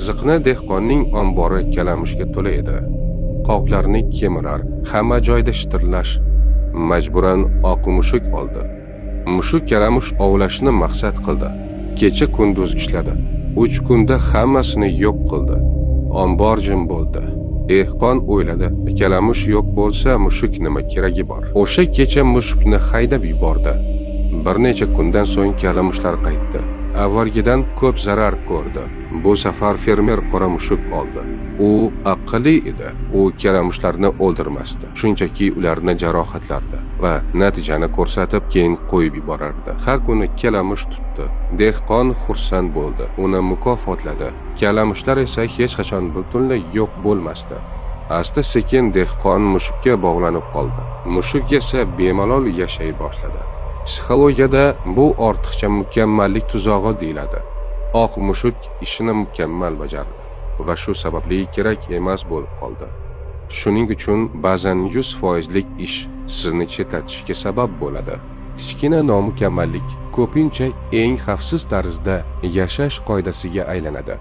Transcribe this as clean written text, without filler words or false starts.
Ziqna dehqonning ombori kalamushga to'la edi. Qoqlarni kemirar, hamma joyda shitirlash. Majburan oq mushuk oldi. Mushuk kalamush ovlashni maqsad qildi. Kecha kunduz ishladi. 3 kunda hammasini yo'q qildi. Ombor jim bo'ldi. Dehqon o'yladi, kalamush yo'q bo'lsa mushuk nima keragi bor? O'sha kecha mushukni haydab yubordi. Bir necha kundan so'ng kalamushlar qaytdi. Avvalgidan ko'p zarar ko'rdi. Bu safar fermer qora mushuk oldi. U aqlli edi. U kalamushlarni o'ldirmasdi. Shunchaki ularni jarohatlardi va natijani ko'rsatib keyin qo'yib yuborardi. Har kuni kalamush tutdi. Dehqon xursand bo'ldi. Uni mukofotladi. Kalamushlar esa hech qachon butunlay yo'q bo'lmasdi. Asta-sekin dehqon mushukka bog'lanib qoldi. Mushuk esa bemalol yashay boshladi. Psixologiyada bu ortiqcha mukammallik tuzog'i deyiladi. Oq mushuk ishini mukammal bajardi va shu sababli kerak emas bo'lib qoldi. Shuning uchun ba'zan 100% ish sizni chetlatishga sabab bo'ladi. Kichkina nomukammallik ko'pincha eng xavfsiz tarzda yashash qoidasiga aylanadi.